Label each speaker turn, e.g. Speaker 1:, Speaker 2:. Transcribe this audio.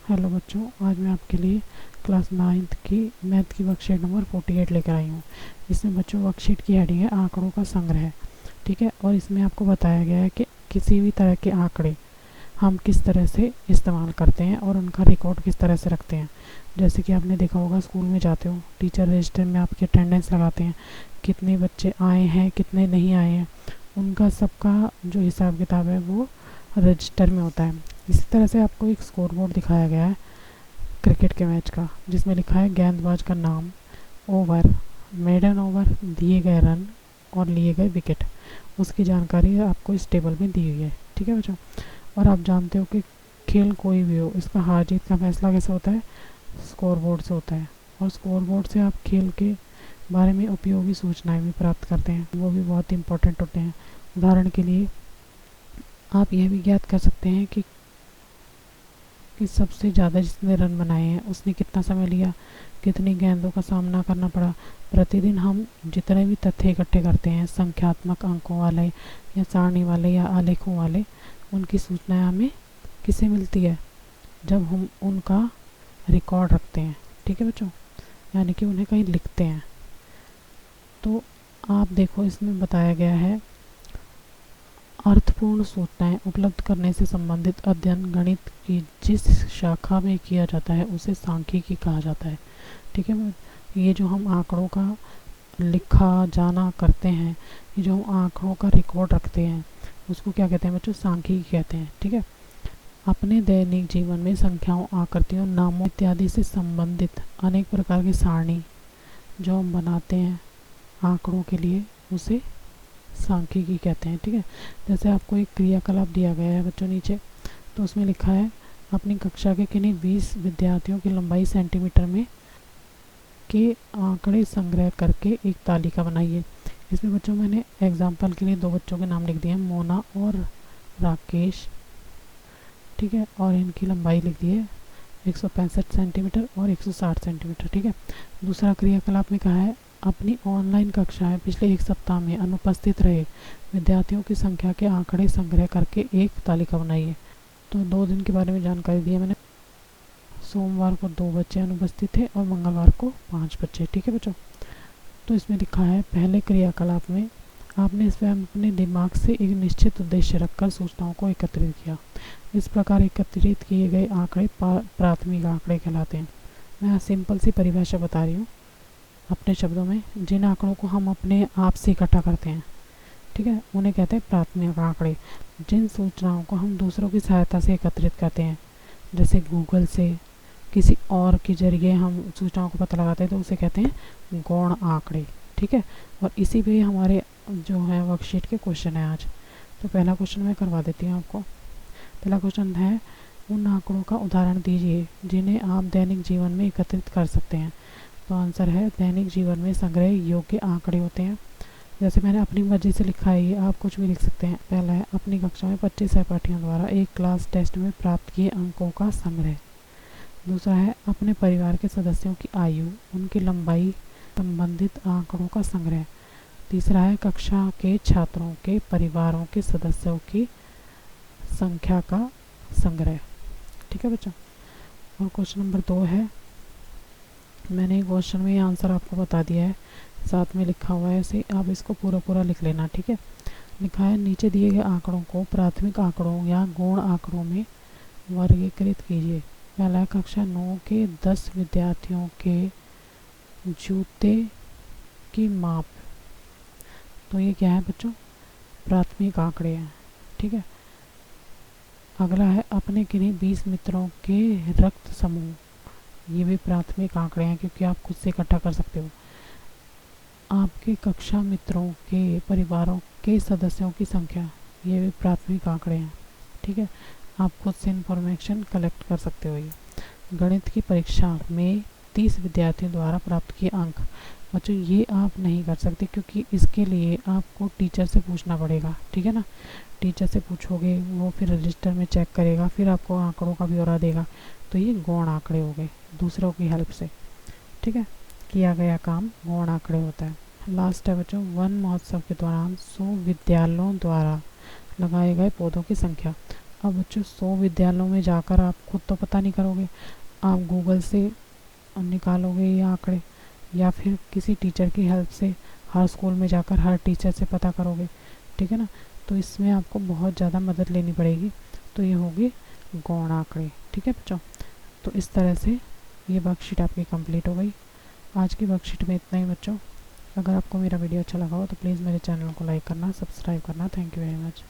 Speaker 1: Hello बच्चों, आज मैं आपके लिए क्लास 9th की मैथ की वर्कशीट नंबर 48 लेकर आई हूँ। इसमें बच्चों वर्कशीट की हेडिंग है आंकड़ों का संग्रह। ठीक है, और इसमें आपको बताया गया है कि किसी भी तरह के आंकड़े हम किस तरह से इस्तेमाल करते हैं और उनका रिकॉर्ड किस तरह से रखते हैं। जैसे कि आपने देखा होगा, स्कूल में जाते हो, टीचर रजिस्टर में आपकी अटेंडेंस लगाते हैं, कितने बच्चे आए हैं कितने नहीं आए हैं, उनका सबका जो हिसाब किताब है वो रजिस्टर में होता है। इसी तरह से आपको एक स्कोर बोर्ड दिखाया गया है क्रिकेट के मैच का, जिसमें लिखा है गेंदबाज का नाम, ओवर, मेडन ओवर, दिए गए रन और लिए गए विकेट। उसकी जानकारी आपको इस टेबल में दी हुई है। ठीक है बच्चों, और आप जानते हो कि खेल कोई भी हो, इसका हार जीत का फैसला कैसे होता है? स्कोर बोर्ड से होता है। और स्कोर बोर्ड से आप खेल के बारे में उपयोगी सूचनाएं भी प्राप्त करते हैं, वो भी बहुत इंपॉर्टेंट होते हैं। उदाहरण के लिए आप यह भी ज्ञात कर सकते हैं कि सबसे ज़्यादा जिसने रन बनाए हैं उसने कितना समय लिया, कितनी गेंदों का सामना करना पड़ा। प्रतिदिन हम जितने भी तथ्य इकट्ठे करते हैं, संख्यात्मक अंकों वाले या सारणी वाले या आलेखों वाले, उनकी सूचनाएं हमें किससे मिलती है? जब हम उनका रिकॉर्ड रखते हैं। ठीक है बच्चों, यानी कि उन्हें कहीं लिखते हैं। तो आप देखो, इसमें बताया गया है अर्थपूर्ण सूचनाएं उपलब्ध करने से संबंधित अध्ययन गणित की जिस शाखा में किया जाता है उसे सांख्यिकी कहा जाता है। ठीक है, ये जो हम आंकड़ों का लिखा जाना करते हैं, ये जो हम आंकड़ों का रिकॉर्ड रखते हैं, उसको क्या कहते हैं बच्चों? सांख्यिकी कहते हैं। ठीक है, अपने दैनिक जीवन में संख्याओं, आकृतियों, नामों इत्यादि से संबंधित अनेक प्रकार की सारणी जो हम बनाते हैं आंकड़ों के लिए, उसे सांख्यिकी कहते हैं। ठीक है, जैसे आपको एक क्रियाकलाप दिया गया है बच्चों नीचे, तो उसमें लिखा है अपनी कक्षा के किन्हीं 20 विद्यार्थियों की लंबाई सेंटीमीटर में के आंकड़े संग्रह करके एक तालिका बनाइए। इसमें बच्चों मैंने एग्जाम्पल के लिए 2 बच्चों के नाम लिख दिए हैं, मोना और राकेश। ठीक है, और इनकी लंबाई लिख दी है 165 सेंटीमीटर और 160 सेंटीमीटर। ठीक है, दूसरा क्रियाकलाप में कहा है अपनी ऑनलाइन कक्षाएं पिछले 1 सप्ताह में अनुपस्थित रहे विद्यार्थियों की संख्या के आंकड़े संग्रह करके एक तालिका बनाइए। तो 2 दिन के बारे में जानकारी दी है मैंने। सोमवार को 2 बच्चे अनुपस्थित थे और मंगलवार को 5 बच्चे। ठीक है बच्चों, तो इसमें लिखा है पहले क्रियाकलाप में आपने स्वयं अपने दिमाग से एक निश्चित उद्देश्य रखकर सूचनाओं को एकत्रित किया। इस प्रकार एकत्रित किए गए आंकड़े प्राथमिक आंकड़े कहलाते हैं। मैं सिंपल सी परिभाषा बता रही हूँ अपने शब्दों में। जिन आंकड़ों को हम अपने आप से इकट्ठा करते हैं, ठीक है, उन्हें कहते हैं प्राथमिक आंकड़े। जिन सूचनाओं को हम दूसरों की सहायता से एकत्रित करते हैं, जैसे गूगल से, किसी और के जरिए हम सूचनाओं को पता लगाते हैं, तो उसे कहते हैं गौण आंकड़े। ठीक है, और इसी पे हमारे जो है वर्कशीट के क्वेश्चन है आज। तो पहला क्वेश्चन मैं करवा देती हूँ आपको। पहला क्वेश्चन है उन आंकड़ों का उदाहरण दीजिए जिन्हें आप दैनिक जीवन में एकत्रित कर सकते हैं। तो आंसर है दैनिक जीवन में संग्रह योग्य आंकड़े होते हैं। जैसे मैंने अपनी मर्जी से लिखा है, ये आप कुछ भी लिख सकते हैं। पहला है अपनी कक्षा में 25 सहपाठियों द्वारा एक क्लास टेस्ट में प्राप्त किए अंकों का संग्रह। दूसरा है अपने परिवार के सदस्यों की आयु, उनकी लंबाई संबंधित आंकड़ों का संग्रह। तीसरा है कक्षा के छात्रों के परिवारों के सदस्यों की संख्या का संग्रह। ठीक है बच्चों, और क्वेश्चन नंबर 2 है, मैंने क्वेश्चन में आंसर आपको बता दिया है, साथ में लिखा हुआ है, ऐसे आप इसको पूरा पूरा लिख लेना। ठीक है, लिखा है नीचे दिए गए आंकड़ों को प्राथमिक आंकड़ों या गौण आंकड़ों में वर्गीकृत कीजिए। पहला है कक्षा 9 के 10 विद्यार्थियों के जूते की माप। तो ये क्या है बच्चों? प्राथमिक आंकड़े हैं। ठीक है, अगला है अपने किन्हीं 20 मित्रों के रक्त समूह। ये भी प्राथमिक आंकड़े हैं क्योंकि आप खुद से इकट्ठा कर सकते हो। आपके कक्षा मित्रों के परिवारों के सदस्यों की संख्या, ये भी प्राथमिक आंकड़े हैं। ठीक है, आप खुद से इंफॉर्मेशन कलेक्ट कर सकते हो। ये गणित की परीक्षा में 30 विद्यार्थियों द्वारा प्राप्त किए अंक। बच्चों ये आप नहीं कर सकते क्योंकि इसके लिए आपको टीचर से पूछना पड़ेगा। ठीक है ना, टीचर से पूछोगे, वो फिर रजिस्टर में चेक करेगा, फिर आपको आंकड़ों का ब्यौरा देगा। तो ये गौण आंकड़े हो गए, दूसरों की हेल्प से। ठीक है, किया गया काम गौण आंकड़े होता है। लास्ट है बच्चों, वन महोत्सव के दौरान 100 विद्यालयों द्वारा लगाए गए पौधों की संख्या। अब बच्चों 100 विद्यालयों में जाकर आप खुद तो पता नहीं करोगे, आप गूगल से निकालोगे ये आंकड़े, या फिर किसी टीचर की हेल्प से हर स्कूल में जाकर हर टीचर से पता करोगे, ठीक है ना। तो इसमें आपको बहुत ज़्यादा मदद लेनी पड़ेगी। तो ये होगी गौण आंकड़े, ठीक है बच्चों। तो इस तरह से ये वर्कशीट आपकी कंप्लीट हो गई। आज की वर्कशीट में इतना ही बच्चों। अगर आपको मेरा वीडियो अच्छा लगा हो तो प्लीज़ मेरे चैनल को लाइक करना, सब्सक्राइब करना। Thank you very much.